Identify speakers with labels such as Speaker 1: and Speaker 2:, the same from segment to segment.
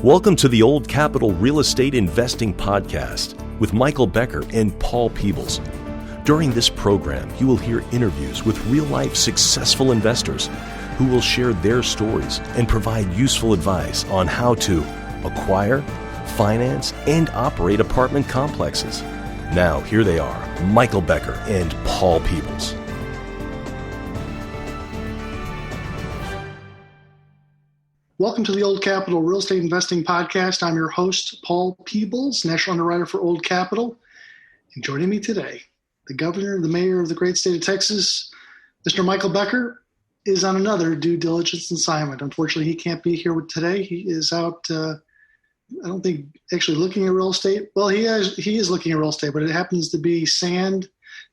Speaker 1: Welcome to the Old Capital Real Estate Investing Podcast with Michael Becker and Paul Peebles. During this program, you will hear interviews with real-life successful investors who will share their stories and provide useful advice on how to acquire, finance, and operate apartment complexes. Now, here they are, Michael Becker and Paul Peebles.
Speaker 2: Welcome to the Old Capital Real Estate Investing Podcast. I'm your host, Paul Peebles, National Underwriter for Old Capital. And joining me today, the governor, the mayor of the great state of Texas, Mr. Michael Becker, is on another due diligence assignment. Unfortunately, he can't be here today. He is out, I don't think, actually looking at real estate. Well, he is looking at real estate, but it happens to be sand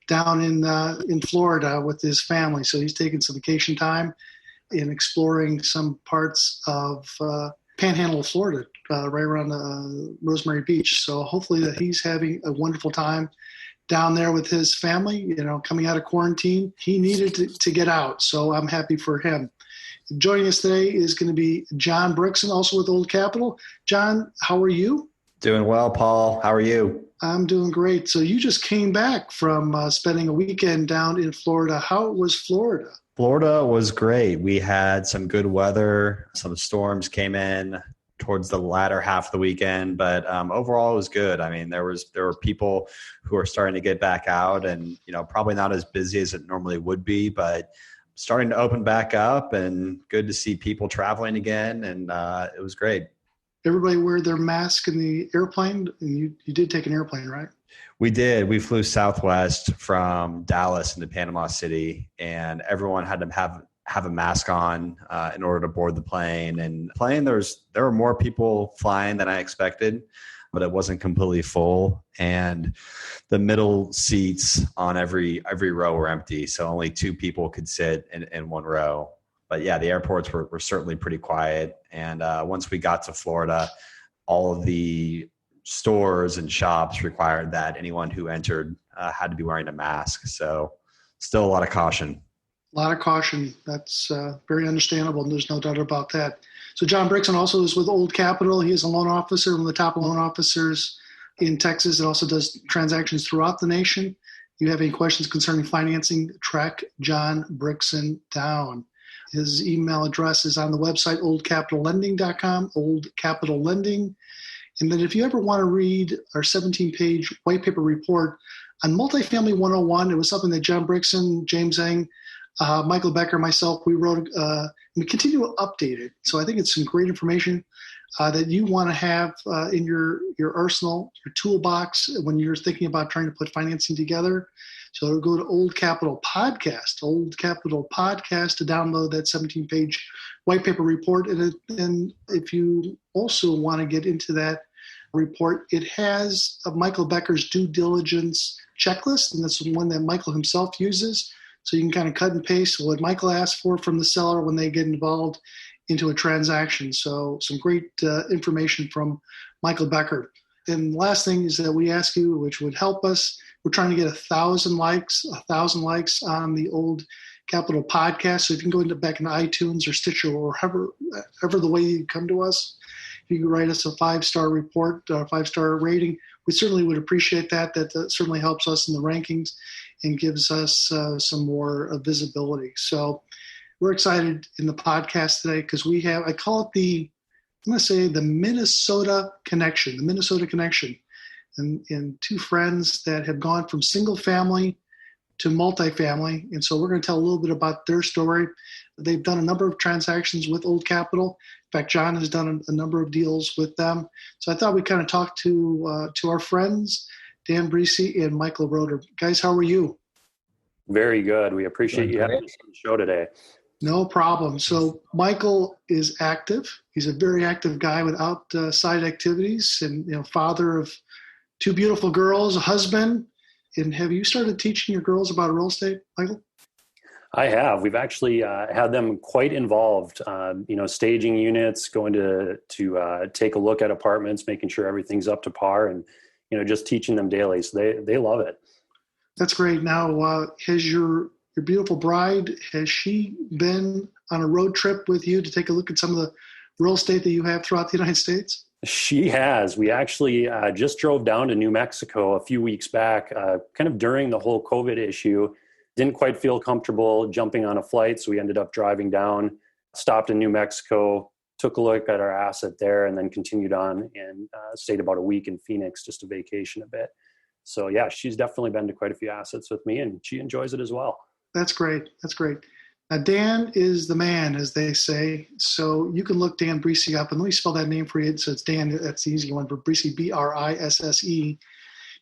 Speaker 2: down in Florida with his family. So he's taking some vacation time in exploring some parts of Panhandle of Florida, right around Rosemary Beach. So hopefully that he's having a wonderful time down there with his family, coming out of quarantine. He needed to get out, so I'm happy for him. Joining us today is going to be John Brickson, also with Old Capital. John, how are you?
Speaker 3: Doing well, Paul. How are you?
Speaker 2: I'm doing great. So you just came back from spending a weekend down in Florida. How was Florida?
Speaker 3: Florida was great. We had some good weather. Some storms came in towards the latter half of the weekend, but overall it was good. I mean, there were people who are starting to get back out and, probably not as busy as it normally would be, but starting to open back up and good to see people traveling again. And it was great. Everybody
Speaker 2: wear their mask in the airplane. And you did take an airplane, right?
Speaker 3: We did. We flew Southwest from Dallas into Panama City, and everyone had to have a mask on in order to board the plane. And there were more people flying than I expected, but it wasn't completely full. And the middle seats on every row were empty, so only two people could sit in one row. But yeah, the airports were certainly pretty quiet. And once we got to Florida, all of the stores and shops required that anyone who entered had to be wearing a mask. So still a lot of caution.
Speaker 2: A lot of caution. That's very understandable. And there's no doubt about that. So John Brickson also is with Old Capital. He is a loan officer, one of the top loan officers in Texas. It also does transactions throughout the nation. If you have any questions concerning financing, track John Brickson down. His email address is on the website, oldcapitallending.com, Old Capital Lending. And then if you ever want to read our 17-page white paper report on Multifamily 101, it was something that John Brickson, James Eng, Michael Becker, myself, we wrote, and we continue to update it. So I think it's some great information that you want to have in your arsenal, your toolbox when you're thinking about trying to put financing together. So go to Old Capital Podcast to download that 17-page white paper report. And if you also want to get into that report, it has a Michael Becker's due diligence checklist, and that's the one that Michael himself uses. So you can kind of cut and paste what Michael asked for from the seller when they get involved into a transaction. So some great information from Michael Becker. And the last thing is that we ask you, which would help us, we're trying to get 1,000 likes on the Old Capital Podcast. So if you can go back into iTunes or Stitcher or however the way you come to us, if you can write us a 5-star report, 5-star rating, we certainly would appreciate that. That certainly helps us in the rankings and gives us some more visibility. So we're excited in the podcast today because we have, I call it the Minnesota Connection, and two friends that have gone from single family to multifamily. And so we're going to tell a little bit about their story. They've done a number of transactions with Old Capital. In fact, John has done a number of deals with them. So I thought we'd kind of talk to our friends, Dan Brisse and Michael Roeder. Guys, how are you?
Speaker 4: Very good. We appreciate you having us on the show today.
Speaker 2: No problem. So Michael is active. He's a very active guy with outside activities and father of two beautiful girls, a husband. And have you started teaching your girls about real estate, Michael?
Speaker 4: I have. We've actually had them quite involved, staging units, going to take a look at apartments, making sure everything's up to par, and, just teaching them daily. So they love it.
Speaker 2: That's great. Now, has your beautiful bride, has she been on a road trip with you to take a look at some of the real estate that you have throughout the United States?
Speaker 4: She has. We actually just drove down to New Mexico a few weeks back, kind of during the whole COVID issue. Didn't quite feel comfortable jumping on a flight, so we ended up driving down, stopped in New Mexico, took a look at our asset there, and then continued on and stayed about a week in Phoenix just to vacation a bit. So yeah, she's definitely been to quite a few assets with me, and she enjoys it as well.
Speaker 2: That's great. That's great. Now, Dan is the man, as they say. So you can look Dan Brisse up, and let me spell that name for you. So it's Dan, that's the easy one, but Brisse, Brisse.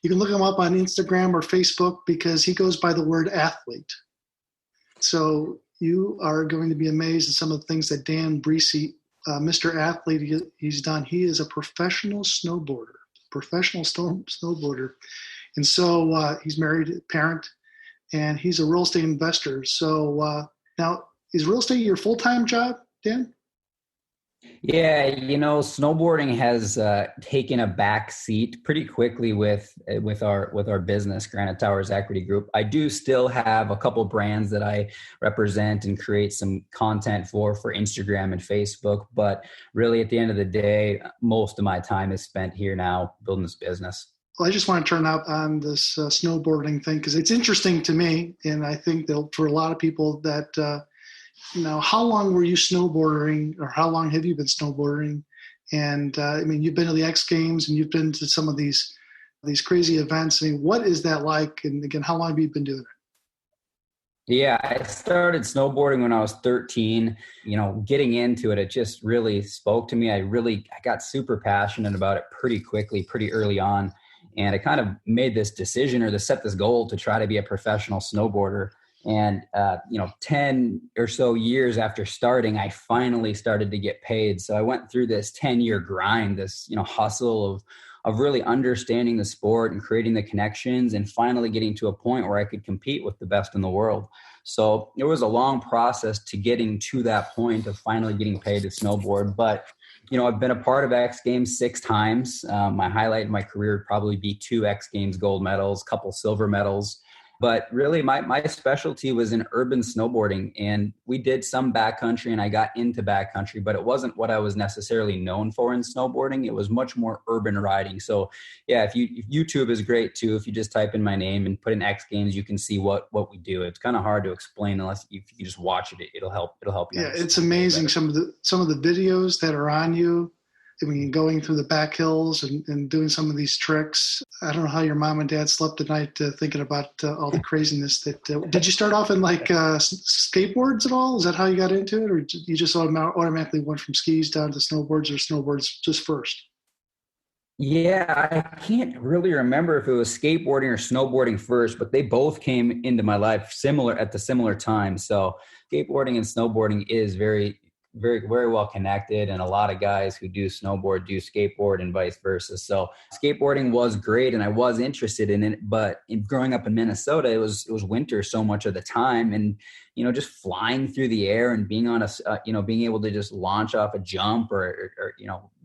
Speaker 2: You can look him up on Instagram or Facebook because he goes by the word athlete. So you are going to be amazed at some of the things that Dan Brisse, Mr. Athlete, he's done. He is a professional snowboarder. And so he's married, parent, and he's a real estate investor. So now, is real estate your full-time job, Dan?
Speaker 5: Yeah, snowboarding has taken a back seat pretty quickly with our business, Granite Towers Equity Group. I do still have a couple brands that I represent and create some content for Instagram and Facebook, but really at the end of the day, most of my time is spent here now building this business.
Speaker 2: Well, I just want to turn up on this snowboarding thing because it's interesting to me, and I think that for a lot of people that how long were you snowboarding, or how long have you been snowboarding? And you've been to the X Games and you've been to some of these crazy events. I mean, what is that like? And again, how long have you been doing it?
Speaker 5: Yeah, I started snowboarding when I was 13. Getting into it, it just really spoke to me. I got super passionate about it pretty quickly, pretty early on. And I kind of made this decision or set this goal to try to be a professional snowboarder. And, 10 or so years after starting, I finally started to get paid. So I went through this 10-year grind, this, hustle of really understanding the sport and creating the connections and finally getting to a point where I could compete with the best in the world. So it was a long process to getting to that point of finally getting paid to snowboard. But, I've been a part of X Games 6 times. My highlight in my career would probably be 2 X Games gold medals, a couple silver medals. But really, my specialty was in urban snowboarding, and we did some backcountry, and I got into backcountry, but it wasn't what I was necessarily known for in snowboarding. It was much more urban riding. So, yeah, if YouTube is great too. If you just type in my name and put in X Games, you can see what we do. It's kind of hard to explain unless if you just watch it. It'll help you.
Speaker 2: Yeah, it's amazing some of the videos that are on you. Going through the back hills and doing some of these tricks. I don't know how your mom and dad slept at night thinking about all the craziness that. Did you start off in skateboards at all? Is that how you got into it, or you just automatically went from skis down to snowboards, or snowboards just first?
Speaker 5: Yeah, I can't really remember if it was skateboarding or snowboarding first, but they both came into my life at the similar time. So skateboarding and snowboarding is very, very well connected, and a lot of guys who do snowboard do skateboard and vice versa. So skateboarding was great and I was interested in it, but growing up in Minnesota, it was winter so much of the time, and just flying through the air and being on being able to just launch off a jump or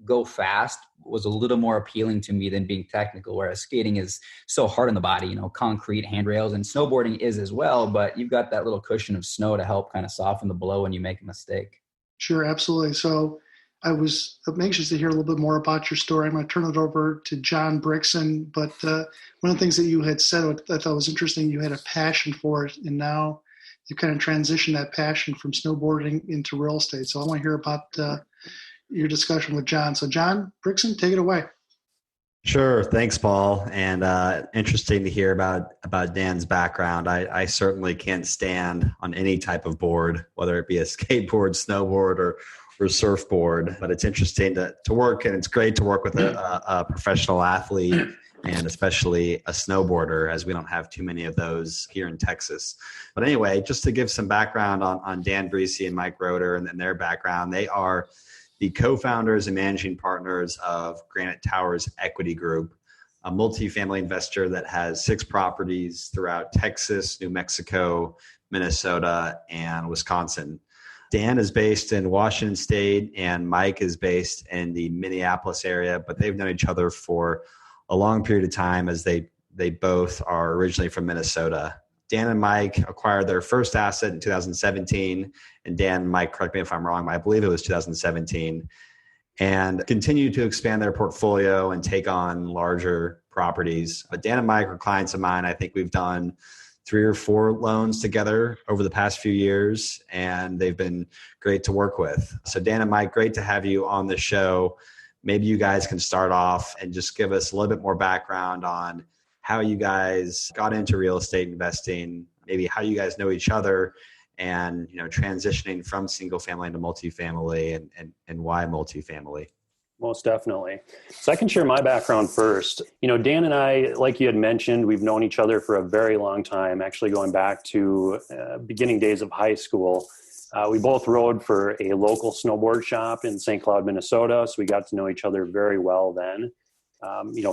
Speaker 5: go fast was a little more appealing to me than being technical, whereas skating is so hard on the body, concrete handrails, and snowboarding is as well, but you've got that little cushion of snow to help kind of soften the blow when you make a mistake.
Speaker 2: Sure, absolutely. So I'm anxious to hear a little bit more about your story. I'm going to turn it over to John Brickson. But one of the things that you had said I thought was interesting, you had a passion for it, and now you kind of transitioned that passion from snowboarding into real estate. So I want to hear about your discussion with John. So John Brickson, take it away.
Speaker 3: Sure. Thanks, Paul. And interesting to hear about Dan's background. I certainly can't stand on any type of board, whether it be a skateboard, snowboard, or surfboard. But it's interesting to work, and it's great to work with a professional athlete, and especially a snowboarder, as we don't have too many of those here in Texas. But anyway, just to give some background on Dan Brisse and Mike Roeder and their background, they are the co-founders and managing partners of Granite Towers Equity Group, a multifamily investor that has 6 properties throughout Texas, New Mexico, Minnesota, and Wisconsin. Dan is based in Washington State, and Mike is based in the Minneapolis area, but they've known each other for a long period of time, as they both are originally from Minnesota. Dan and Mike acquired their first asset in 2017, and Dan might correct me if I'm wrong, but I believe it was 2017, and continue to expand their portfolio and take on larger properties. But Dan and Mike are clients of mine. I think we've done 3 or 4 loans together over the past few years, and they've been great to work with. So Dan and Mike, great to have you on the show. Maybe you guys can start off and just give us a little bit more background on how you guys got into real estate investing, maybe how you guys know each other, and transitioning from single family to multifamily, and why multifamily.
Speaker 4: Most definitely. So I can share my background first. Dan and I, like you had mentioned, we've known each other for a very long time, actually going back to beginning days of high school. We both rode for a local snowboard shop in St. Cloud, Minnesota. So we got to know each other very well then.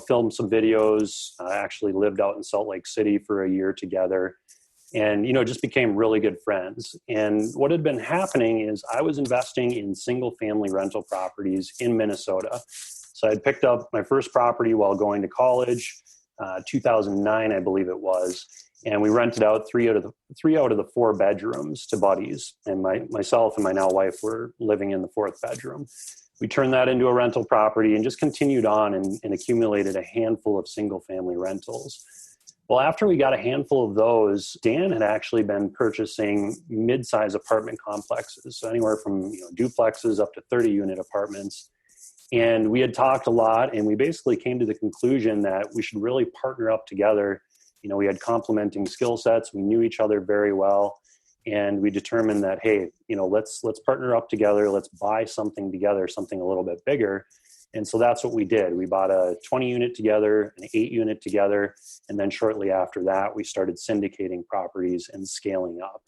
Speaker 4: Filmed some videos, actually lived out in Salt Lake City for a year together, and, just became really good friends. And what had been happening is I was investing in single family rental properties in Minnesota. So I had picked up my first property while going to college, 2009, I believe it was. And we rented out three out of the 4 bedrooms to buddies. And myself and my now wife were living in the 4th bedroom. We turned that into a rental property and just continued on and accumulated a handful of single family rentals. Well, after we got a handful of those, Dan had actually been purchasing mid-size apartment complexes, so anywhere from duplexes up to 30-unit apartments. And we had talked a lot, and we basically came to the conclusion that we should really partner up together. We had complementing skill sets. We knew each other very well, and we determined that, hey, let's partner up together. Let's buy something together, something a little bit bigger. And so that's what we did. We bought a 20-unit together, an 8-unit together, and then shortly after that, we started syndicating properties and scaling up.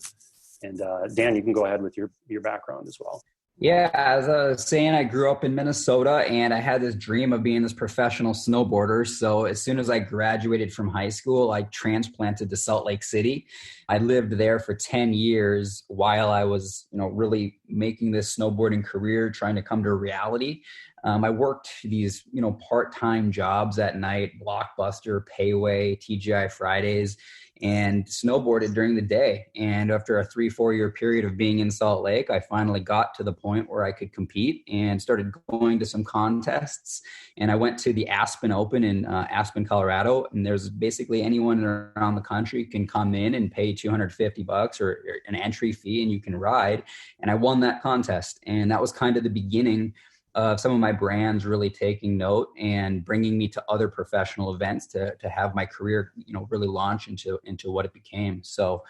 Speaker 4: And Dan, you can go ahead with your background as well.
Speaker 5: Yeah, as I was saying, I grew up in Minnesota, and I had this dream of being this professional snowboarder. So as soon as I graduated from high school, I transplanted to Salt Lake City. I lived there for 10 years while I was, really making this snowboarding career, trying to come to reality. I worked these, part-time jobs at night, Blockbuster, Payway, TGI Fridays, and snowboarded during the day. And after a 3-4 year period of being in Salt Lake, I finally got to the point where I could compete and started going to some contests. And I went to the Aspen Open in Aspen, Colorado. And there's basically anyone around the country can come in and pay $250 or an entry fee, and you can ride. And I won that contest. And that was kind of the beginning of some of my brands really taking note and bringing me to other professional events to have my career, really launch into what it became. So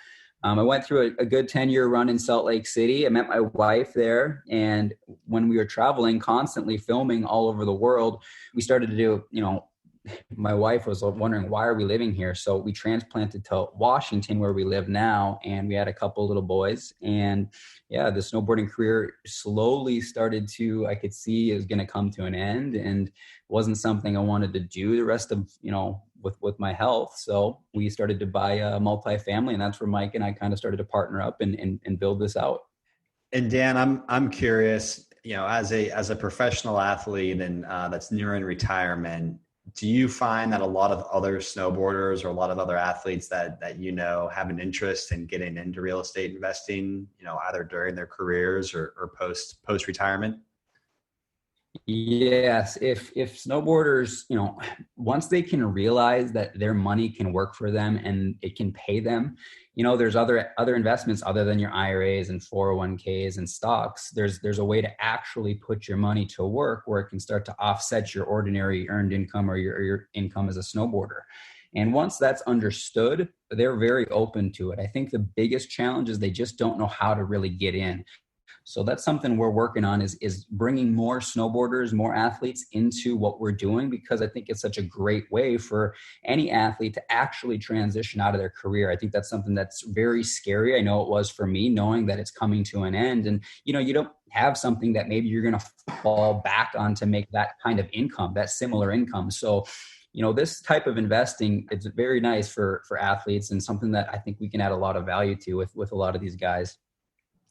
Speaker 5: I went through a good 10-year run in Salt Lake City. I met my wife there. And when we were traveling, constantly filming all over the world, we started to do, my wife was wondering, why are we living here? So we transplanted to Washington, where we live now, and we had a couple little boys. And yeah, the snowboarding career slowly started to, I could see it was going to come to an end, and wasn't something I wanted to do the rest of, with my health. So we started to buy a multifamily, and that's where Mike and I kind of started to partner up and build this out.
Speaker 3: And Dan, I'm curious, as a professional athlete and that's nearing retirement, do you find that a lot of other snowboarders or a lot of other athletes that have an interest in getting into real estate investing, either during their careers or post retirement?
Speaker 5: Yes. If snowboarders, once they can realize that their money can work for them and it can pay them, there's other investments other than your IRAs and 401ks and stocks. There's a way to actually put your money to work where it can start to offset your ordinary earned income or your income as a snowboarder. And once that's understood, they're very open to it. I think the biggest challenge is they just don't know how to really get in. So that's something we're working on is bringing more snowboarders, more athletes into what we're doing, because I think it's such a great way for any athlete to actually transition out of their career. I think that's something that's very scary. I know it was for me, knowing that it's coming to an end, and you don't have something that maybe you're going to fall back on to make that kind of income, that similar income. So this type of investing, it's very nice for athletes, and something that I think we can add a lot of value to with a lot of these guys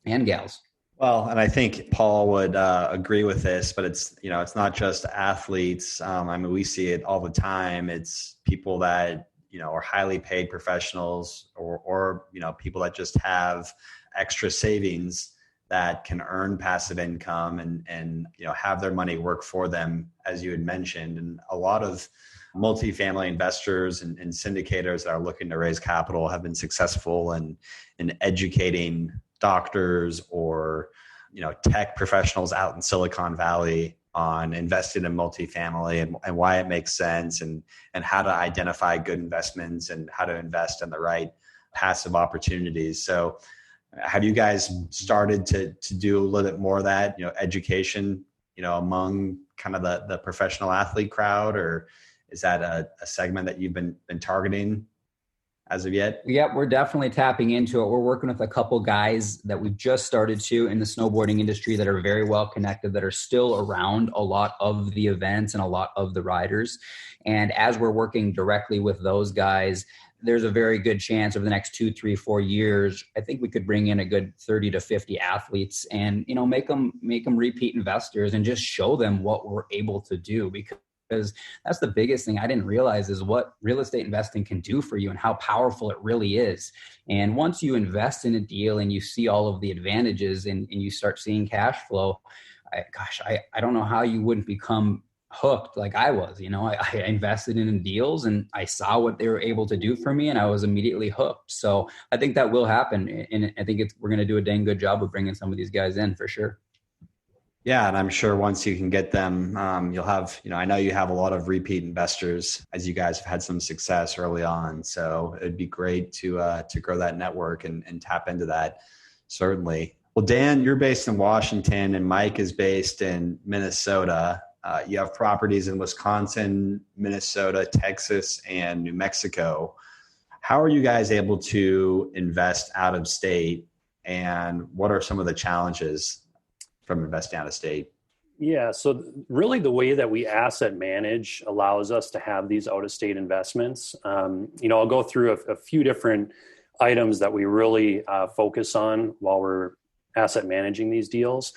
Speaker 5: and gals.
Speaker 3: Well, and I think Paul would agree with this, but it's not just athletes. We see it all the time. It's people that are highly paid professionals, or people that just have extra savings that can earn passive income and have their money work for them, as you had mentioned. And a lot of multifamily investors and syndicators that are looking to raise capital have been successful in educating doctors or tech professionals out in Silicon Valley on investing in multifamily and why it makes sense and how to identify good investments and how to invest in the right passive opportunities. So have you guys started to do a little bit more of that, education, among kind of the professional athlete crowd, or is that a segment that you've been targeting as of yet?
Speaker 5: Yeah, we're definitely tapping into it. We're working with a couple guys that we've just started to in the snowboarding industry that are very well connected, that are still around a lot of the events and a lot of the riders. And as we're working directly with those guys, there's a very good chance over the next 2, 3, 4 years, I think we could bring in a good 30 to 50 athletes and, make them repeat investors and just show them what we're able to do, because that's the biggest thing I didn't realize is what real estate investing can do for you and how powerful it really is. And once you invest in a deal and you see all of the advantages and you start seeing cash flow, I don't know how you wouldn't become hooked like I was. I invested in deals and I saw what they were able to do for me and I was immediately hooked. So I think that will happen. And I think we're going to do a dang good job of bringing some of these guys in for sure.
Speaker 3: Yeah. And I'm sure once you can get them, you'll have, I know you have a lot of repeat investors as you guys have had some success early on. So it'd be great to grow that network and tap into that. Certainly. Well, Dan, you're based in Washington and Mike is based in Minnesota. You have properties in Wisconsin, Minnesota, Texas, and New Mexico. How are you guys able to invest out of state, and what are some of the challenges from investing out of state?
Speaker 4: Yeah, so really the way that we asset manage allows us to have these out-of-state investments. I'll go through a few different items that we really focus on while we're asset managing these deals.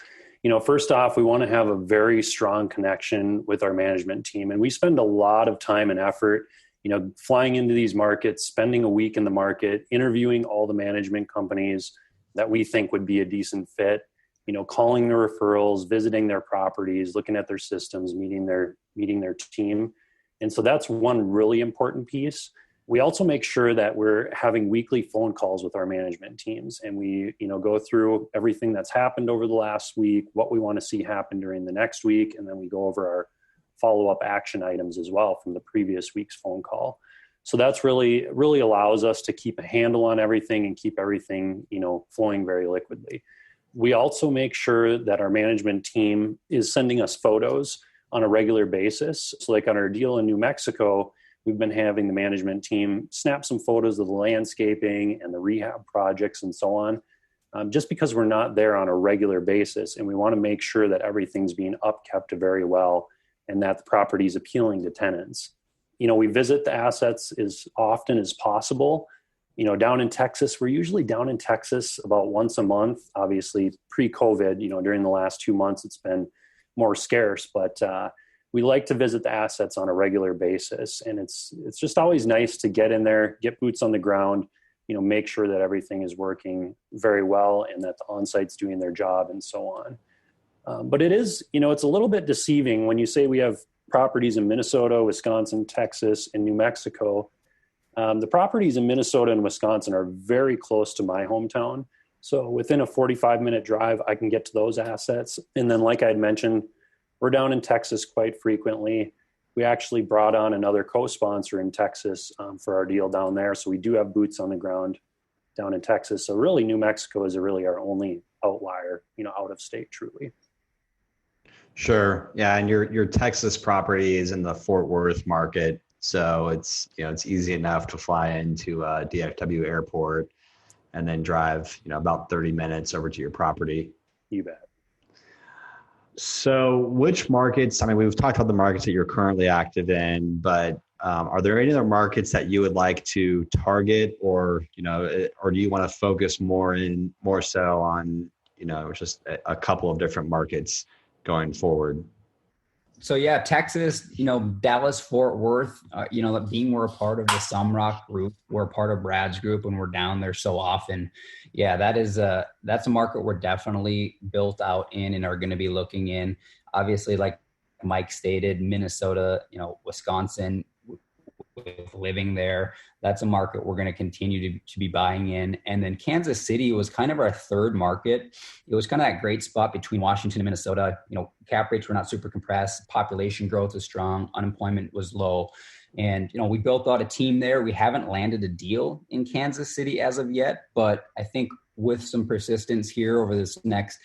Speaker 4: First off, we want to have a very strong connection with our management team. And we spend a lot of time and effort, flying into these markets, spending a week in the market, interviewing all the management companies that we think would be a decent fit, calling the referrals, visiting their properties, looking at their systems, meeting their team. And so that's one really important piece. We also make sure that we're having weekly phone calls with our management teams, and we, go through everything that's happened over the last week, what we want to see happen during the next week, and then we go over our follow-up action items as well from the previous week's phone call. So that's really allows us to keep a handle on everything and keep everything, flowing very liquidly. We also make sure that our management team is sending us photos on a regular basis. So like on our deal in New Mexico, we've been having the management team snap some photos of the landscaping and the rehab projects and so on, just because we're not there on a regular basis. And we want to make sure that everything's being upkept very well and that the property is appealing to tenants. We visit the assets as often as possible. Down in Texas, we're usually down in Texas about once a month. Obviously, pre-COVID, during the last 2 months, it's been more scarce, but we like to visit the assets on a regular basis. And it's just always nice to get in there, get boots on the ground, make sure that everything is working very well and that the on-site's doing their job and so on. But it is, it's a little bit deceiving when you say we have properties in Minnesota, Wisconsin, Texas, and New Mexico. The properties in Minnesota and Wisconsin are very close to my hometown. So within a 45-minute drive, I can get to those assets. And then, like I had mentioned, we're down in Texas quite frequently. We actually brought on another co-sponsor in Texas for our deal down there. So we do have boots on the ground down in Texas. So really, New Mexico is really our only outlier, out of state, truly.
Speaker 3: Sure. Yeah. And your Texas property is in the Fort Worth market. So it's easy enough to fly into DFW airport and then drive, about 30 minutes over to your property.
Speaker 4: You bet.
Speaker 3: So which markets, we've talked about the markets that you're currently active in, but are there any other markets that you would like to target or do you want to focus more so on, just a couple of different markets going forward?
Speaker 5: So yeah, Texas, Dallas, Fort Worth, being we're a part of the Sumrock group, we're a part of Brad's group, and we're down there so often. Yeah, that's a market we're definitely built out in and are going to be looking in. Obviously, like Mike stated, Minnesota, Wisconsin, with living there, that's a market we're going to continue to be buying in. And then Kansas City was kind of our third market. It was kind of that great spot between Washington and Minnesota. Cap rates were not super compressed. Population growth was strong. Unemployment was low. And, we built out a team there. We haven't landed a deal in Kansas City as of yet, but I think with some persistence here over this next,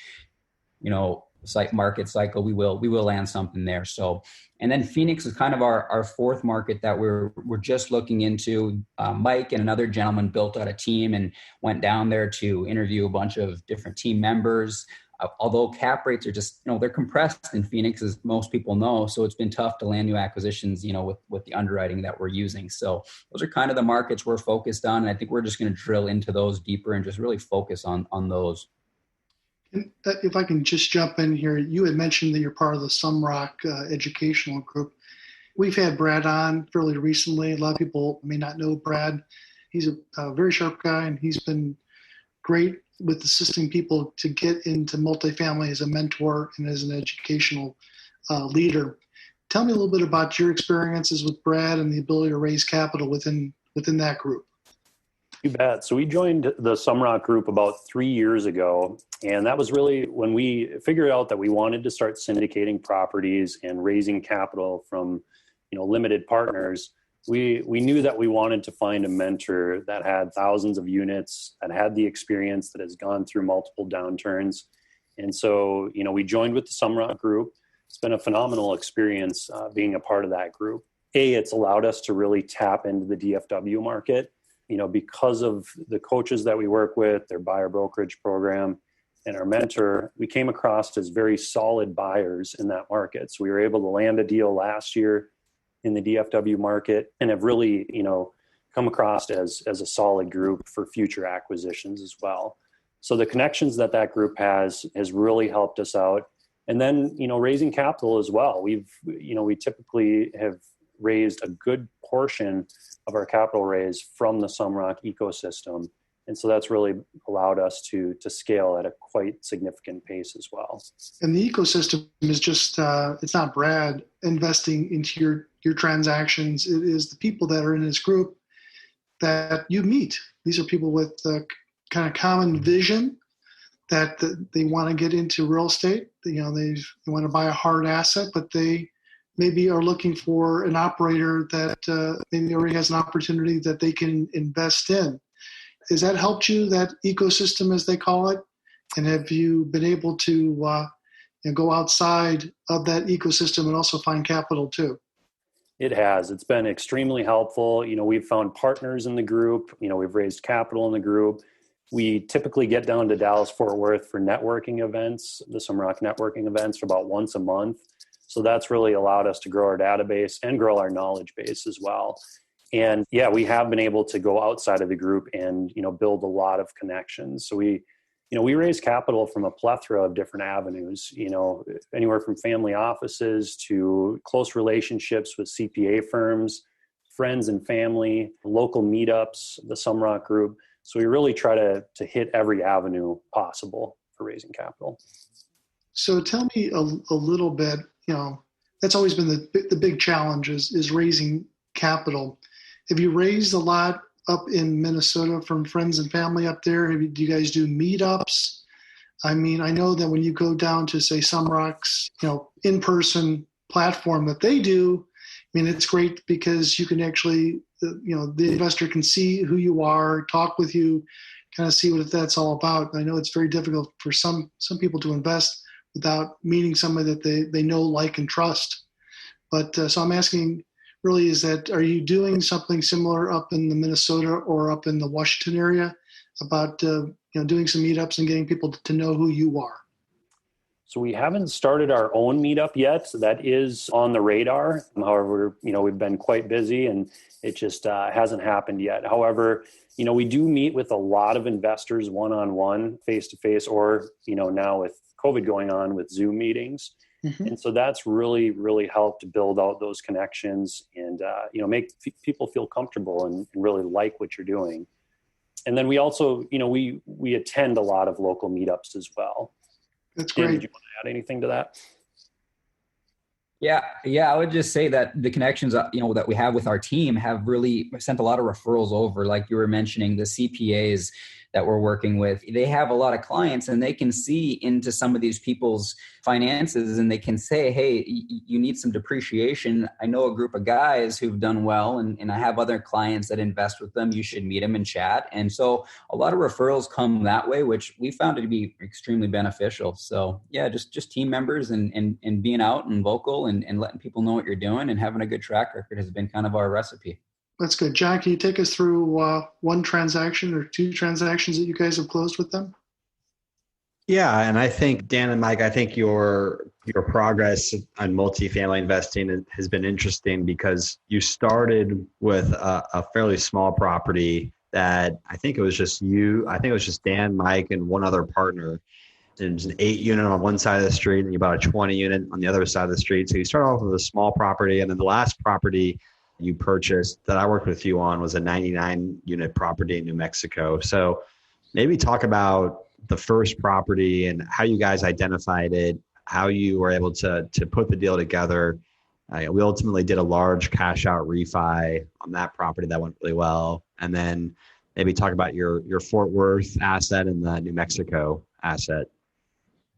Speaker 5: market cycle, we will land something there. So, and then Phoenix is kind of our fourth market that we're just looking into. Mike and another gentleman built out a team and went down there to interview a bunch of different team members. Although cap rates are just, they're compressed in Phoenix, as most people know. So it's been tough to land new acquisitions, with the underwriting that we're using. So those are kind of the markets we're focused on. And I think we're just going to drill into those deeper and just really focus on those.
Speaker 2: And if I can just jump in here, you had mentioned that you're part of the Sumrock educational group. We've had Brad on fairly recently. A lot of people may not know Brad. He's a very sharp guy, and he's been great with assisting people to get into multifamily as a mentor and as an educational leader. Tell me a little bit about your experiences with Brad and the ability to raise capital within that group.
Speaker 4: You bet. So we joined the Sumrock group about 3 years ago, and that was really when we figured out that we wanted to start syndicating properties and raising capital from, limited partners. We knew that we wanted to find a mentor that had thousands of units, that had the experience, that has gone through multiple downturns. And so, we joined with the Sumrock group. It's been a phenomenal experience being a part of that group. It's allowed us to really tap into the DFW market. Because of the coaches that we work with, their buyer brokerage program, and our mentor, we came across as very solid buyers in that market. So we were able to land a deal last year in the DFW market and have really, come across as a solid group for future acquisitions as well. So the connections that group has really helped us out. And then, raising capital as well. We typically have raised a good portion of our capital raise from the Sumrock ecosystem. And so that's really allowed us to scale at a quite significant pace as well.
Speaker 2: And the ecosystem is just, it's not Brad investing into your transactions. It is the people that are in this group that you meet. These are people with a kind of common vision that they want to get into real estate. They want to buy a hard asset, but they maybe are looking for an operator that maybe already has an opportunity that they can invest in. Has that helped you, that ecosystem as they call it? And have you been able to go outside of that ecosystem and also find capital too?
Speaker 4: It has. It's been extremely helpful. We've found partners in the group. We've raised capital in the group. We typically get down to Dallas, Fort Worth for networking events, the Sumrock networking events, for about once a month. So that's really allowed us to grow our database and grow our knowledge base as well. And yeah, we have been able to go outside of the group and, build a lot of connections. So we raise capital from a plethora of different avenues, anywhere from family offices to close relationships with CPA firms, friends and family, local meetups, the Sumrock group. So we really try to hit every avenue possible for raising capital.
Speaker 2: So tell me a little bit, that's always been the big challenge is raising capital. Have you raised a lot up in Minnesota from friends and family up there? Do you guys do meetups? I mean, I know that when you go down to, say, Sumrock's, in-person platform that they do, it's great because you can actually, the investor can see who you are, talk with you, kind of see what that's all about. I know it's very difficult for some people to invest without meeting somebody that they know, like, and trust. But so I'm asking, really, are you doing something similar up in the Minnesota or up in the Washington area about doing some meetups and getting people to know who you are?
Speaker 4: So we haven't started our own meetup yet. So that is on the radar. However, we've been quite busy and it just hasn't happened yet. However, we do meet with a lot of investors one-on-one, face-to-face, or, now with COVID going on, with Zoom meetings.
Speaker 2: Mm-hmm.
Speaker 4: And so that's really, really helped build out those connections and, make people feel comfortable and really like what you're doing. And then we also, we attend a lot of local meetups as well.
Speaker 2: That's
Speaker 4: Tim,
Speaker 2: great.
Speaker 4: did you want to add anything to that?
Speaker 5: Yeah. I would just say that the connections, that we have with our team have really sent a lot of referrals over. Like you were mentioning, the CPAs that we're working with, they have a lot of clients and they can see into some of these people's finances and they can say, hey, you need some depreciation. I know a group of guys who've done well and I have other clients that invest with them. You should meet them and chat. And so a lot of referrals come that way, which we found it to be extremely beneficial. So yeah, just team members and being out and vocal and letting people know what you're doing and having a good track record has been kind of our recipe.
Speaker 2: That's good. John, can you take us through one transaction or two transactions that you guys have closed with them?
Speaker 3: Yeah, and I think, Dan and Mike, I think your progress on multifamily investing has been interesting because you started with a fairly small property that I think it was just Dan, Mike, and one other partner. It was an 8-unit on one side of the street and you bought a 20-unit on the other side of the street. So you start off with a small property, and then the last property you purchased that I worked with you on was a 99-unit property in New Mexico. So maybe talk about the first property and how you guys identified it, how you were able to put the deal together. We ultimately did a large cash out refi on that property that went really well. And then maybe talk about your Fort Worth asset and the New Mexico asset.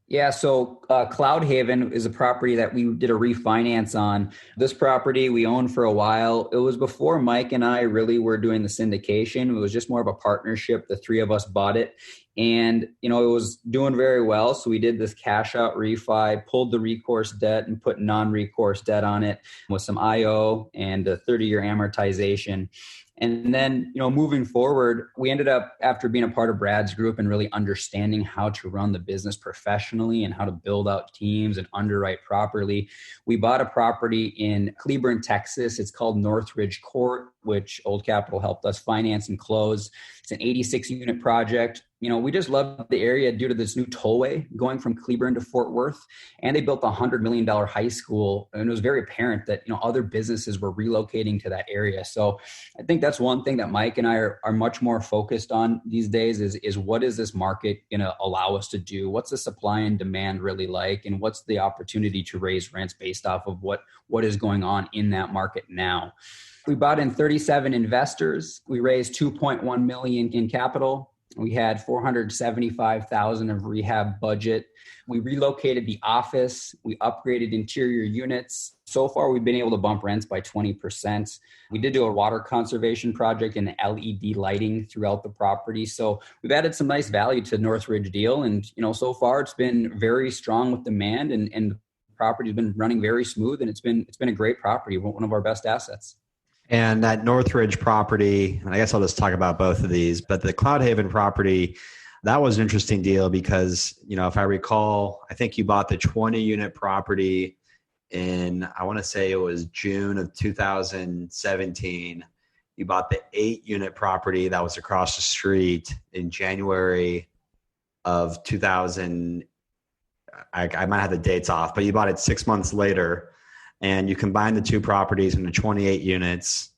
Speaker 5: Yeah, so Cloud Haven is a property that we did a refinance on. This property we owned for a while. It was before Mike and I really were doing the syndication. It was just more of a partnership. The three of us bought it. And, it was doing very well. So we did this cash out refi, pulled the recourse debt and put non-recourse debt on it with some IO and a 30-year amortization. And then, moving forward, we ended up, after being a part of Brad's group and really understanding how to run the business professionally and how to build out teams and underwrite properly, we bought a property in Cleburne, Texas. It's called Northridge Court, which Old Capital helped us finance and close. It's an 86-unit project. We just love the area due to this new tollway going from Cleburne to Fort Worth. And they built a $100 million high school. And it was very apparent that, other businesses were relocating to that area. So I think that's one thing that Mike and I are much more focused on these days is what is this market going to allow us to do? What's the supply and demand really like? And what's the opportunity to raise rents based off of what is going on in that market now? We bought in 37 investors. We raised $2.1 million in capital. We had $475,000 of rehab budget. We relocated the office. We upgraded interior units. So far, we've been able to bump rents by 20%. We did do a water conservation project and LED lighting throughout the property. So we've added some nice value to the Northridge deal. And, so far it's been very strong with demand and the property's been running very smooth. And it's been a great property, one of our best assets.
Speaker 3: And that Northridge property, and I guess I'll just talk about both of these, but the Cloud Haven property, that was an interesting deal because, if I recall, I think you bought the 20-unit property in, I want to say it was June of 2017. You bought the 8-unit property that was across the street in January of 2000. I might have the dates off, but you bought it 6 months later. And you combined the two properties into 28 units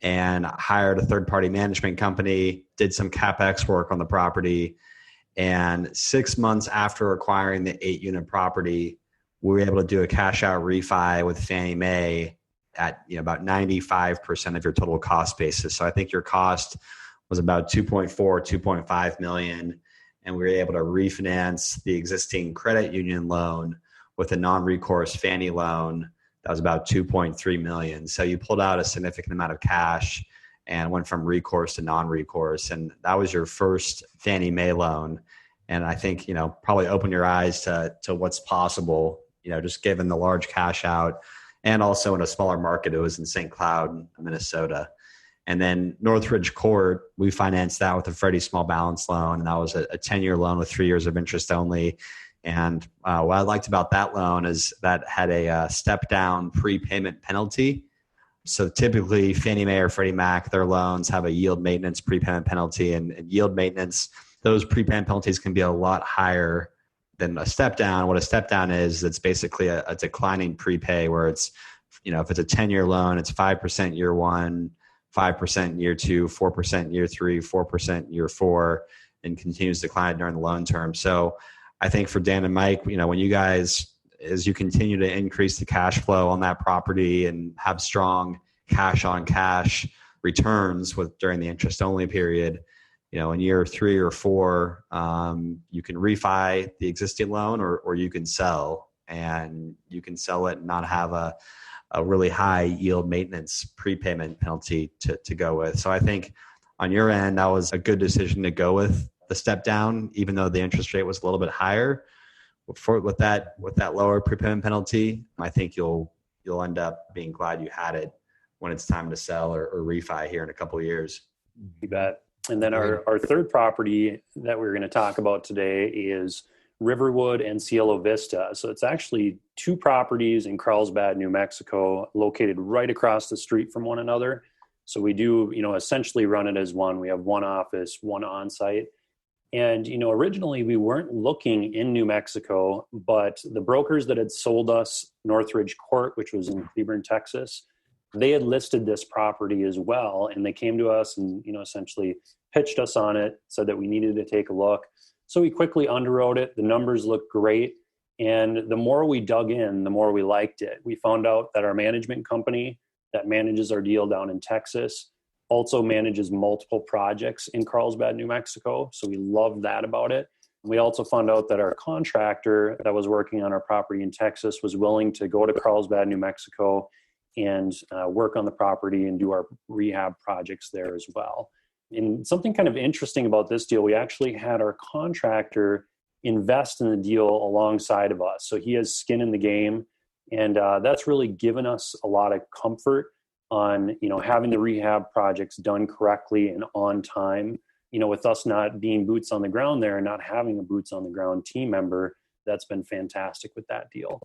Speaker 3: and hired a third-party management company, did some CapEx work on the property. And 6 months after acquiring the 8-unit property, we were able to do a cash-out refi with Fannie Mae at about 95% of your total cost basis. So I think your cost was about $2.5 million. And we were able to refinance the existing credit union loan with a non-recourse Fannie loan. That was about $2.3 million. So you pulled out a significant amount of cash and went from recourse to non-recourse. And that was your first Fannie Mae loan. And I think, probably opened your eyes to what's possible, just given the large cash out and also in a smaller market. It was in St. Cloud, Minnesota. And then Northridge Court, we financed that with a Freddie small balance loan. And that was a 10-year loan with 3 years of interest only. And what I liked about that loan is that had a step down prepayment penalty. So typically Fannie Mae or Freddie Mac, their loans have a yield maintenance prepayment penalty, and yield maintenance, those prepayment penalties can be a lot higher than a step down. What a step down is, it's basically a declining prepay where it's, if it's a 10-year loan, it's 5% year one, 5% year two, 4% year three, 4% year four, and continues to decline during the loan term. So I think for Dan and Mike, when you guys, as you continue to increase the cash flow on that property and have strong cash on cash returns during the interest only period, in year 3 or 4, you can refi the existing loan or you can sell, and you can sell it and not have a really high yield maintenance prepayment penalty to go with. So I think on your end, that was a good decision to go with the step down, even though the interest rate was a little bit higher. With that lower prepayment penalty, I think you'll end up being glad you had it when it's time to sell or refi here in a couple of years.
Speaker 4: You bet. And then our third property that we're going to talk about today is Riverwood and Cielo Vista. So it's actually 2 properties in Carlsbad, New Mexico, located right across the street from one another. So we do, essentially run it as one. We have one office, one on-site. And, originally we weren't looking in New Mexico, but the brokers that had sold us Northridge Court, which was in Cleburne, Texas, they had listed this property as well. And they came to us and, essentially pitched us on it, said that we needed to take a look. So we quickly underwrote it. The numbers looked great. And the more we dug in, the more we liked it. We found out that our management company that manages our deal down in Texas also manages multiple projects in Carlsbad, New Mexico. So we loved that about it. We also found out that our contractor that was working on our property in Texas was willing to go to Carlsbad, New Mexico and work on the property and do our rehab projects there as well. And something kind of interesting about this deal, we actually had our contractor invest in the deal alongside of us. So he has skin in the game. And that's really given us a lot of comfort on, having the rehab projects done correctly and on time. With us not being boots on the ground there and not having a boots on the ground team member, that's been fantastic with that deal.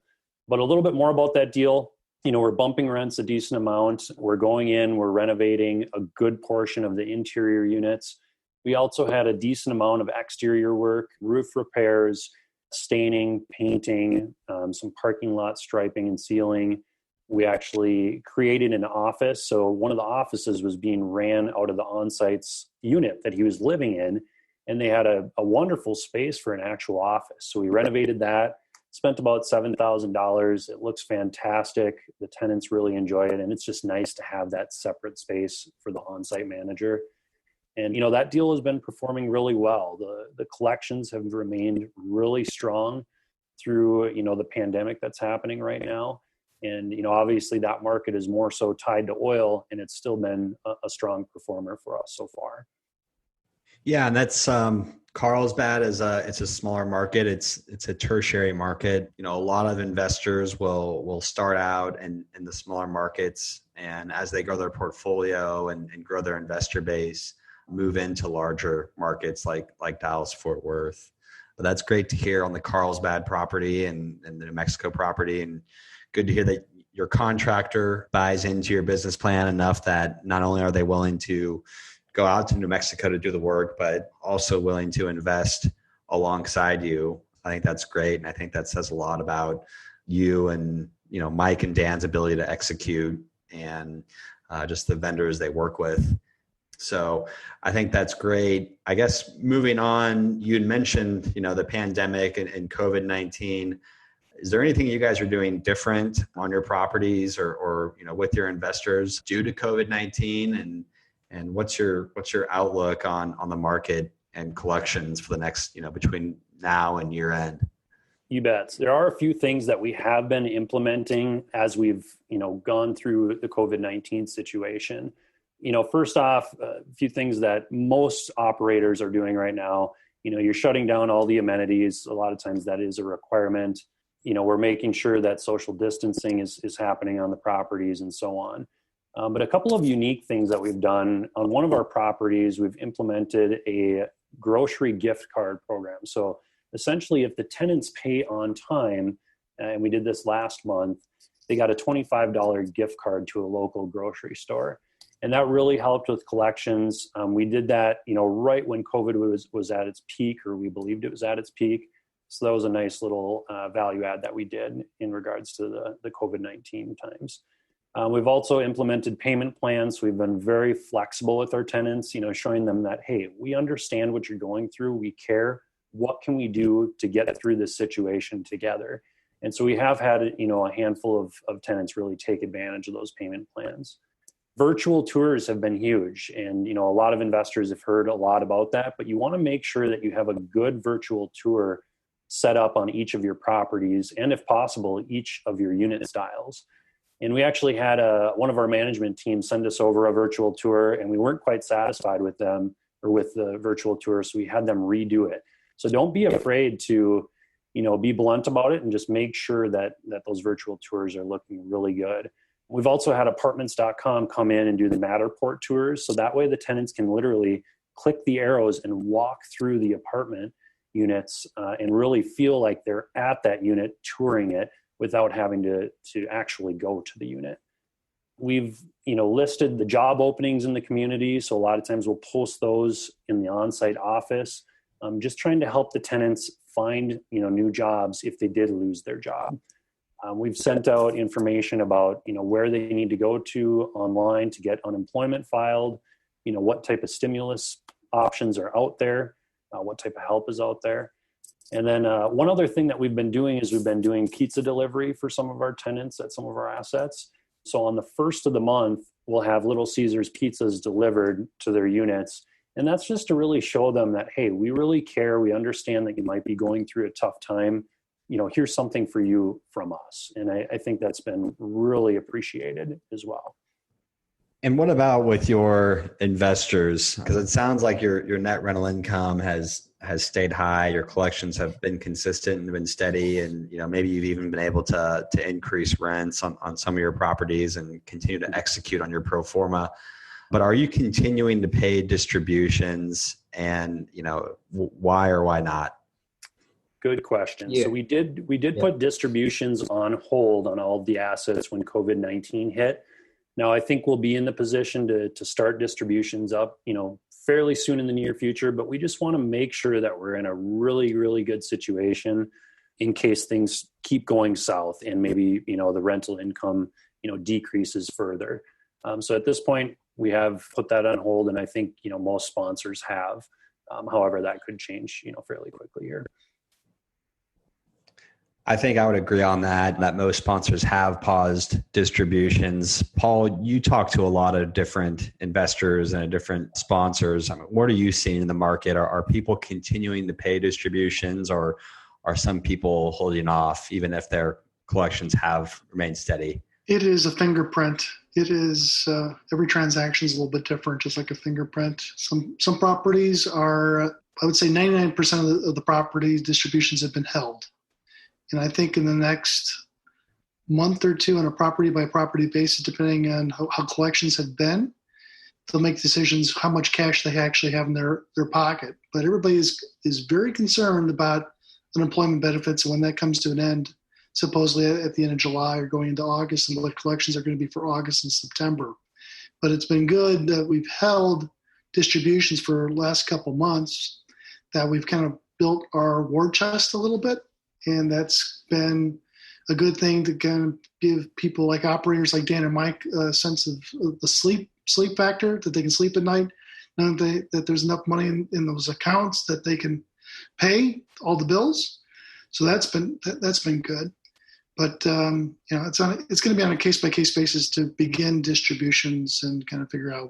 Speaker 4: But a little bit more about that deal. We're bumping rents a decent amount. We're going in, we're renovating a good portion of the interior units. We also had a decent amount of exterior work, roof repairs, staining, painting, some parking lot striping and sealing. We actually created an office. So one of the offices was being ran out of the on-site's unit that he was living in. And they had a wonderful space for an actual office. So we renovated that, spent about $7,000. It looks fantastic. The tenants really enjoy it. And it's just nice to have that separate space for the on-site manager. And, that deal has been performing really well. The collections have remained really strong through, the pandemic that's happening right now. And, obviously that market is more so tied to oil, and it's still been a strong performer for us so far.
Speaker 3: Yeah. And that's, Carlsbad it's a smaller market. It's a tertiary market. A lot of investors will start out in the smaller markets, and as they grow their portfolio and grow their investor base, move into larger markets like Dallas, Fort Worth. But that's great to hear on the Carlsbad property and the New Mexico property, and good to hear that your contractor buys into your business plan enough that not only are they willing to go out to New Mexico to do the work, but also willing to invest alongside you. I think that's great. And I think that says a lot about you and, Mike and Dan's ability to execute and just the vendors they work with. So I think that's great. I guess moving on, you had mentioned, the pandemic and COVID-19. Is there anything you guys are doing different on your properties or with your investors due to COVID-19? And what's your outlook on the market and collections for the next, between now and year end?
Speaker 4: You bet. There are a few things that we have been implementing as we've, gone through the COVID-19 situation. First off, a few things that most operators are doing right now. You're shutting down all the amenities. A lot of times that is a requirement. We're making sure that social distancing is happening on the properties and so on. But a couple of unique things that we've done on one of our properties, we've implemented a grocery gift card program. So essentially, if the tenants pay on time, and we did this last month, they got a $25 gift card to a local grocery store. And that really helped with collections. We did that, right when COVID was at its peak, or we believed it was at its peak. So that was a nice little value add that we did in regards to the COVID-19 times. We've also implemented payment plans. We've been very flexible with our tenants, showing them that, hey, we understand what you're going through. We care. What can we do to get through this situation together? And so we have had, a handful of tenants really take advantage of those payment plans. Virtual tours have been huge. And, a lot of investors have heard a lot about that, but you want to make sure that you have a good virtual tour set up on each of your properties and, if possible, each of your unit styles. And we actually had one of our management team send us over a virtual tour, and we weren't quite satisfied with them or with the virtual tour, so we had them redo it. So don't be afraid to, be blunt about it and just make sure that those virtual tours are looking really good. We've also had apartments.com come in and do the Matterport tours, so that way the tenants can literally click the arrows and walk through the apartment units and really feel like they're at that unit touring it without having to actually go to the unit. We've, listed the job openings in the community. So a lot of times we'll post those in the on-site office, just trying to help the tenants find, new jobs if they did lose their job. We've sent out information about, where they need to go to online to get unemployment filed, what type of stimulus options are out there, what type of help is out there. And then one other thing that we've been doing is we've been doing pizza delivery for some of our tenants at some of our assets. So on the first of the month, we'll have Little Caesars pizzas delivered to their units. And that's just to really show them that, hey, we really care. We understand that you might be going through a tough time. Here's something for you from us. And I think that's been really appreciated as well.
Speaker 3: And what about with your investors? Because it sounds like your net rental income has stayed high. Your collections have been consistent and been steady. And, maybe you've even been able to increase rents on some of your properties and continue to execute on your pro forma. But are you continuing to pay distributions, and, why or why not?
Speaker 4: Good question.
Speaker 5: Yeah.
Speaker 4: So we did put distributions on hold on all of the assets when COVID-19 hit. Now, I think we'll be in the position to start distributions up, fairly soon in the near future, but we just want to make sure that we're in a really, really good situation in case things keep going south and maybe, the rental income, decreases further. So at this point, we have put that on hold, and I think, most sponsors have. However, that could change, fairly quickly here.
Speaker 3: I think I would agree on that most sponsors have paused distributions. Paul, you talk to a lot of different investors and different sponsors. What are you seeing in the market? Are people continuing to pay distributions, or are some people holding off even if their collections have remained steady? It
Speaker 2: is a fingerprint. It is every transaction is a little bit different, just like a fingerprint. Some properties are, I would say 99% of the properties distributions have been held. And I think in the next month or two on a property by property basis, depending on how collections have been, they'll make decisions how much cash they actually have in their pocket. But everybody is very concerned about unemployment benefits and when that comes to an end, supposedly at the end of July or going into August, and what collections are going to be for August and September. But it's been good that we've held distributions for the last couple months, that we've kind of built our war chest a little bit. And that's been a good thing to kind of give people like operators like Dan and Mike a sense of the sleep factor, that they can sleep at night, knowing that there's enough money in those accounts that they can pay all the bills. So that's been good. But it's going to be on a case by case basis to begin distributions and kind of figure out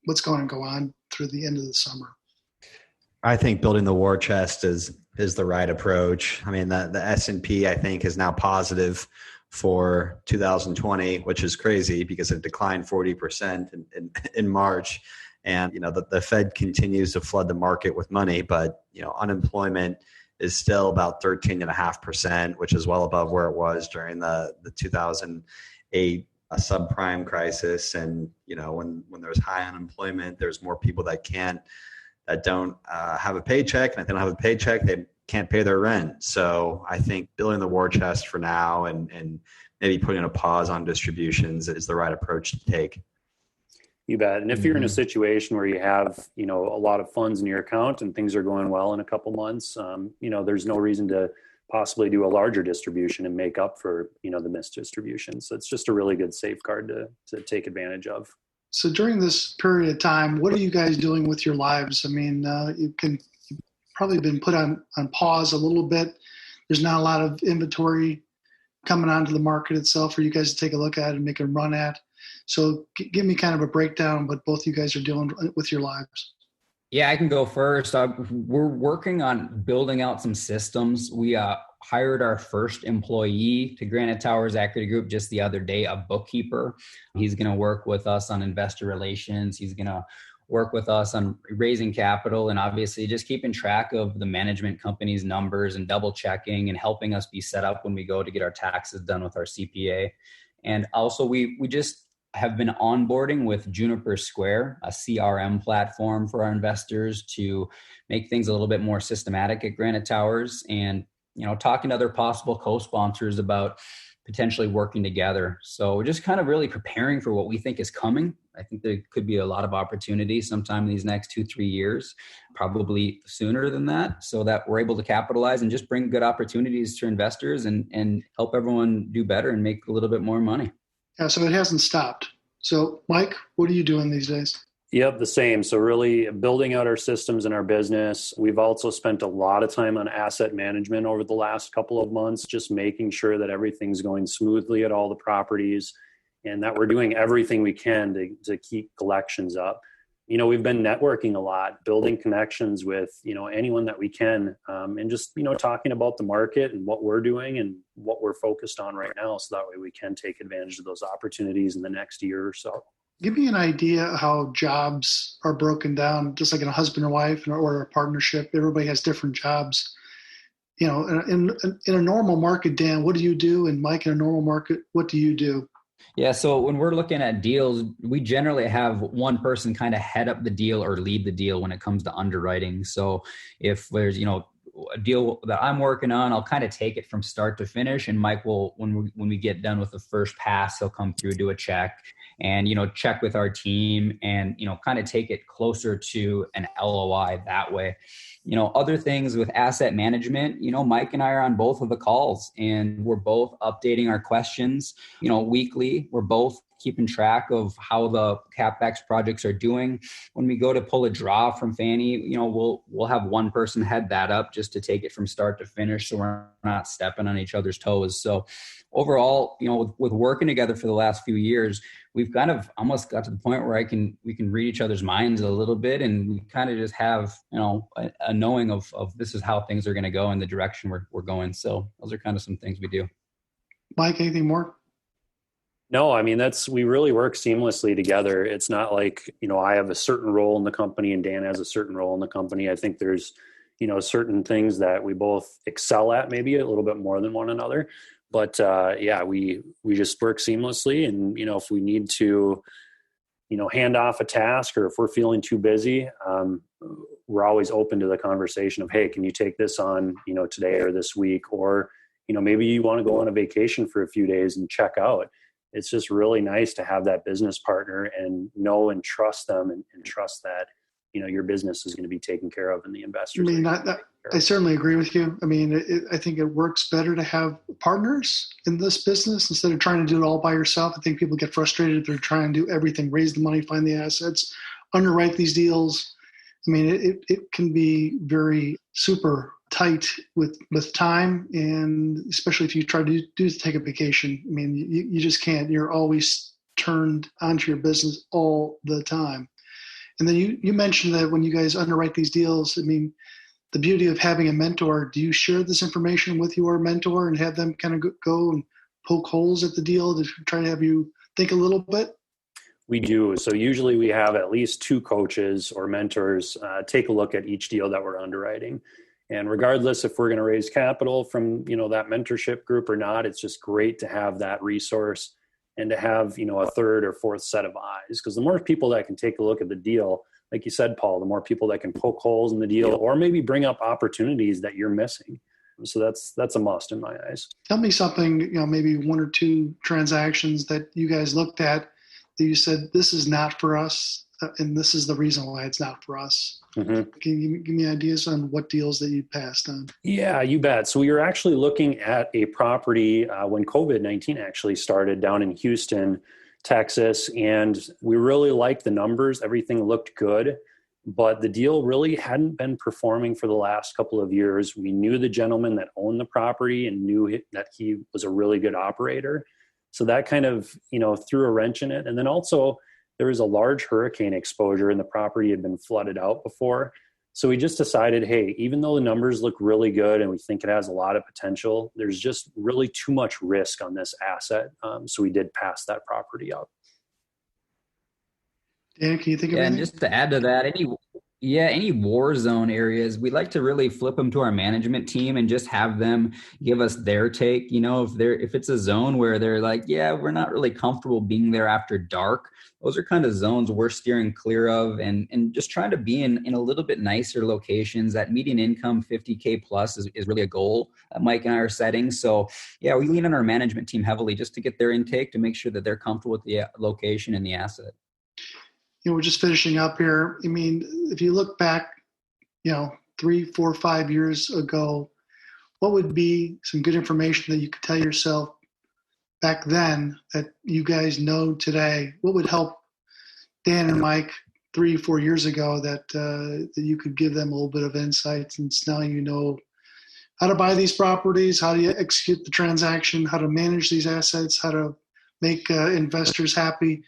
Speaker 2: what's going to go on through the end of the summer.
Speaker 3: I think building the war chest is the right approach. I mean, the S&P, I think, is now positive for 2020, which is crazy because it declined 40% in March. And, the Fed continues to flood the market with money, but, unemployment is still about 13.5%, which is well above where it was during the 2008 subprime crisis. And, when there's high unemployment, there's more people that don't have a paycheck, and if they don't have a paycheck, they can't pay their rent. So I think building the war chest for now and maybe putting a pause on distributions is the right approach to take.
Speaker 4: You bet. And if you're in a situation where you have, a lot of funds in your account and things are going well in a couple months, there's no reason to possibly do a larger distribution and make up for, the missed distribution. So it's just a really good safeguard to take advantage of.
Speaker 2: So during this period of time, what are you guys doing with your lives? I mean, you've probably been put on pause a little bit. There's not a lot of inventory coming onto the market itself for you guys to take a look at and make a run at. So give me kind of a breakdown of what both you guys are doing with your lives.
Speaker 5: Yeah, I can go first. We're working on building out some systems. We hired our first employee to Granite Towers Equity Group just the other day, a bookkeeper. He's going to work with us on investor relations. He's going to work with us on raising capital and obviously just keeping track of the management company's numbers and double checking and helping us be set up when we go to get our taxes done with our CPA. And also we just have been onboarding with Juniper Square, a CRM platform for our investors to make things a little bit more systematic at Granite Towers, and talking to other possible co-sponsors about potentially working together. So we're just kind of really preparing for what we think is coming. I think there could be a lot of opportunity sometime in these next 2-3 years, probably sooner than that, so that we're able to capitalize and just bring good opportunities to investors and help everyone do better and make a little bit more money.
Speaker 2: Yeah, so it hasn't stopped. So Mike, what are you doing these days?
Speaker 4: Yep, the same. So really building out our systems in our business. We've also spent a lot of time on asset management over the last couple of months, just making sure that everything's going smoothly at all the properties and that we're doing everything we can to keep collections up. We've been networking a lot, building connections with, anyone that we can, and just, talking about the market and what we're doing and what we're focused on right now. So that way we can take advantage of those opportunities in the next year or so.
Speaker 2: Give me an idea how jobs are broken down, just like in a husband and wife or a partnership. Everybody has different jobs. In a normal market, Dan, what do you do? And Mike, in a normal market, what do you do?
Speaker 5: Yeah, so when we're looking at deals, we generally have one person kind of head up the deal or lead the deal when it comes to underwriting. So if there's, a deal that I'm working on, I'll kind of take it from start to finish. And Mike will, when we get done with the first pass, he'll come through, do a check and, check with our team and, kind of take it closer to an LOI that way. Other things with asset management, Mike and I are on both of the calls and we're both updating our questions, weekly. We're both keeping track of how the CapEx projects are doing. When we go to pull a draw from Fannie, we'll have one person head that up just to take it from start to finish, so we're not stepping on each other's toes. So overall, with working together for the last few years, we've kind of almost got to the point where we can read each other's minds a little bit, and we kind of just have a knowing of this is how things are going to go and the direction we're going. So those are kind of some things we do.
Speaker 2: Mike, anything more?
Speaker 4: No, I mean, we really work seamlessly together. It's not like, I have a certain role in the company and Dan has a certain role in the company. I think there's, certain things that we both excel at, maybe a little bit more than one another. But we just work seamlessly. And, if we need to, hand off a task or if we're feeling too busy, we're always open to the conversation of, hey, can you take this on, today or this week? Or, maybe you want to go on a vacation for a few days and check out. It's just really nice to have that business partner and know and trust them and trust that, your business is going to be taken care of and the investors.
Speaker 2: I mean, I certainly agree with you. I mean, I think it works better to have partners in this business instead of trying to do it all by yourself. I think people get frustrated if they're trying to do everything, raise the money, find the assets, underwrite these deals. I mean, it can be very super tight with time, and especially if you try to take a vacation. I mean, you just can't. You're always turned onto your business all the time. And then you mentioned that when you guys underwrite these deals, I mean, the beauty of having a mentor, do you share this information with your mentor and have them kind of go and poke holes at the deal to try to have you think a little bit?
Speaker 4: We do. So usually we have at least two coaches or mentors take a look at each deal that we're underwriting. And regardless if we're going to raise capital from, that mentorship group or not, it's just great to have that resource and to have, a third or fourth set of eyes. Because the more people that can take a look at the deal, like you said, Paul, the more people that can poke holes in the deal or maybe bring up opportunities that you're missing. So that's a must in my eyes.
Speaker 2: Tell me something, maybe one or two transactions that you guys looked at that you said, this is not for us, and this is the reason why it's not for us? Mm-hmm. Can you give me ideas on what deals that you passed on?
Speaker 4: Yeah, you bet. So we were actually looking at a property when COVID-19 actually started down in Houston, Texas, and we really liked the numbers. Everything looked good, but the deal really hadn't been performing for the last couple of years. We knew the gentleman that owned the property and knew that he was a really good operator. So that kind of, threw a wrench in it. And then also there was a large hurricane exposure and the property had been flooded out before. So we just decided, hey, even though the numbers look really good and we think it has a lot of potential, there's just really too much risk on this asset. So we did pass that property up.
Speaker 2: Dan, can you think of anything?
Speaker 5: And just to add to that, any war zone areas, we like to really flip them to our management team and just have them give us their take. If it's a zone where they're like, yeah, we're not really comfortable being there after dark, those are kind of zones we're steering clear of, and just trying to be in a little bit nicer locations. That median income 50K plus is really a goal that Mike and I are setting. So yeah, we lean on our management team heavily just to get their intake to make sure that they're comfortable with the location and the asset.
Speaker 2: We're just finishing up here. I mean, if you look back, 3, 4, 5 years ago, what would be some good information that you could tell yourself back then that you guys know today? What would help Dan and Mike 3, 4 years ago that you could give them a little bit of insight, since now you know how to buy these properties, how to execute the transaction, how to manage these assets, how to make investors happy?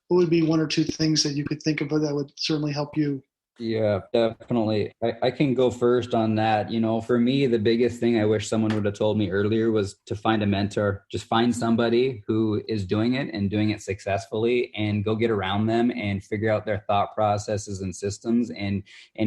Speaker 2: What would be 1 or 2 things that you could think of that would certainly help you?
Speaker 5: Yeah, definitely. I can go first on that. For me, the biggest thing I wish someone would have told me earlier was to find a mentor. Just find somebody who is doing it and doing it successfully, and go get around them and figure out their thought processes and systems and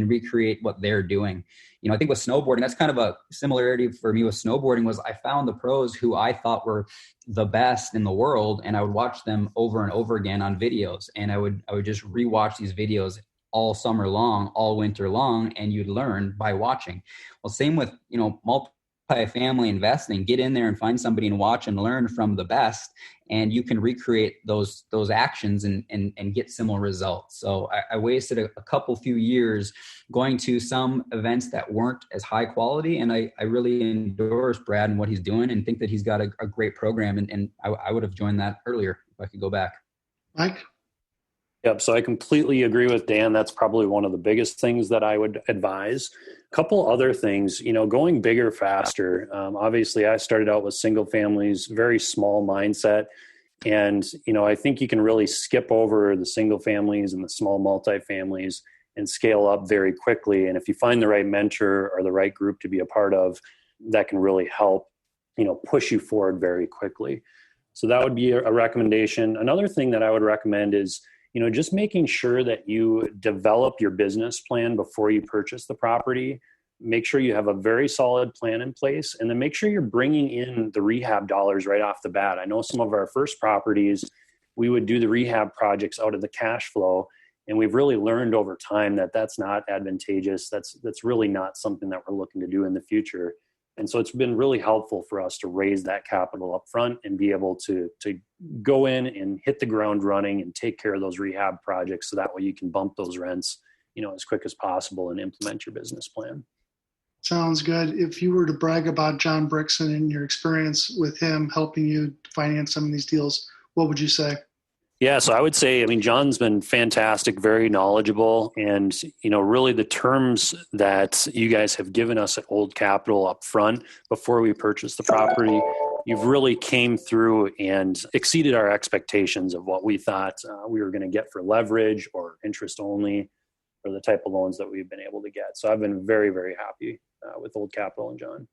Speaker 5: recreate what they're doing. I think with snowboarding, that's kind of a similarity for me with snowboarding, was I found the pros who I thought were the best in the world, and I would watch them over and over again on videos. And I would just rewatch these videos all summer long, all winter long, and you'd learn by watching. Well, same with, multifamily investing. Get in there and find somebody and watch and learn from the best, and you can recreate those actions and get similar results. So I wasted a few years going to some events that weren't as high quality, and I really endorse Brad and what he's doing, and think that he's got a great program, and I would have joined that earlier if I could go back.
Speaker 2: Mike?
Speaker 4: Yep. So I completely agree with Dan. That's probably one of the biggest things that I would advise. A couple other things, going bigger, faster. Obviously, I started out with single families, very small mindset. And, I think you can really skip over the single families and the small multifamilies and scale up very quickly. And if you find the right mentor or the right group to be a part of, that can really help, push you forward very quickly. So that would be a recommendation. Another thing that I would recommend is, just making sure that you develop your business plan before you purchase the property. Make sure you have a very solid plan in place, and then make sure you're bringing in the rehab dollars right off the bat. I know some of our first properties, we would do the rehab projects out of the cash flow, and we've really learned over time that that's not advantageous. That's really not something that we're looking to do in the future. And so it's been really helpful for us to raise that capital up front and be able to go in and hit the ground running and take care of those rehab projects, so that way you can bump those rents, as quick as possible and implement your business plan.
Speaker 2: Sounds good. If you were to brag about John Brickson and your experience with him helping you finance some of these deals, what would you say?
Speaker 4: Yeah, so I would say, John's been fantastic, very knowledgeable, and, really the terms that you guys have given us at Old Capital up front before we purchased the property, you've really came through and exceeded our expectations of what we thought we were going to get for leverage or interest only, or the type of loans that we've been able to get. So I've been very, very happy with Old Capital and John.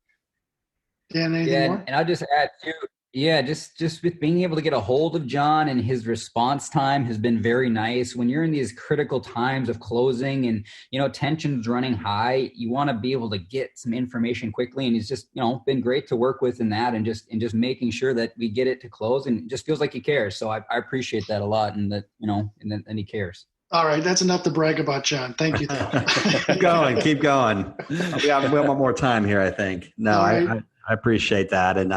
Speaker 2: Dan, anything more?
Speaker 5: And I'll just add too, just with being able to get a hold of John, and his response time has been very nice. When you're in these critical times of closing and, tension's running high, you want to be able to get some information quickly. And he's just, been great to work with in that, and just making sure that we get it to close, and it just feels like he cares. So I appreciate that a lot, and that, and he cares.
Speaker 2: All right. That's enough to brag about John. Thank you.
Speaker 3: Keep going. We have one more time here, I think. No, right. I appreciate that. And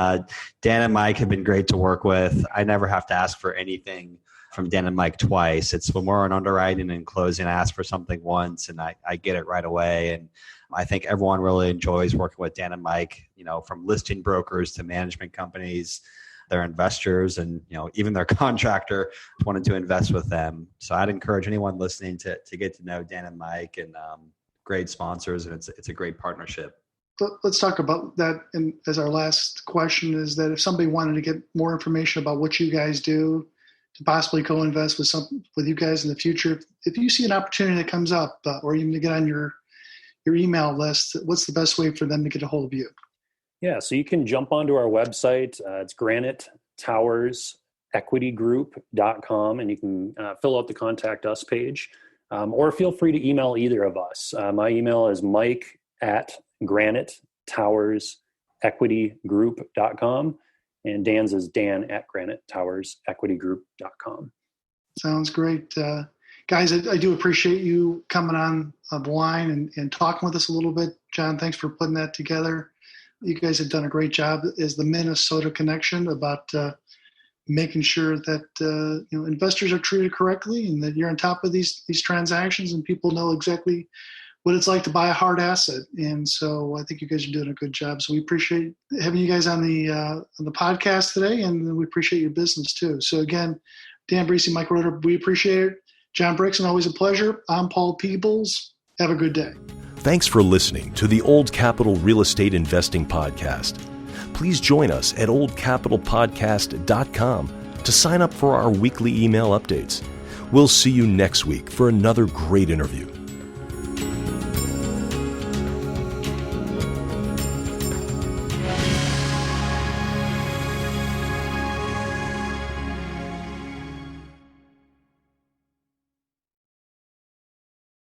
Speaker 3: Dan and Mike have been great to work with. I never have to ask for anything from Dan and Mike twice. It's when we're on underwriting and closing, I ask for something once and I get it right away. And I think everyone really enjoys working with Dan and Mike, from listing brokers to management companies, their investors, and, even their contractor wanted to invest with them. So I'd encourage anyone listening to get to know Dan and Mike, and great sponsors. And it's a great partnership.
Speaker 2: Let's talk about that. And as our last question is that if somebody wanted to get more information about what you guys do, to possibly co-invest with you guys in the future, if you see an opportunity that comes up, or even to get on your email list, what's the best way for them to get a hold of you?
Speaker 4: Yeah, so you can jump onto our website. It's granitetowersequitygroup.com, and you can fill out the contact us page, or feel free to email either of us. My email is mike@granitetowersequitygroup.com. And Dan's is dan@granitetowersequitygroup.com.
Speaker 2: Sounds great. Guys, I do appreciate you coming on the line and talking with us a little bit. John, thanks for putting that together. You guys have done a great job as the Minnesota connection about making sure that investors are treated correctly and that you're on top of these transactions and people know exactly what it's like to buy a hard asset. And so I think you guys are doing a good job. So we appreciate having you guys on the podcast today, and we appreciate your business too. So again, Dan Brisse, Mike Roeder, we appreciate it. John Brickson, always a pleasure. I'm Paul Peebles. Have a good day.
Speaker 1: Thanks for listening to the Old Capital Real Estate Investing Podcast. Please join us at oldcapitalpodcast.com to sign up for our weekly email updates. We'll see you next week for another great interview.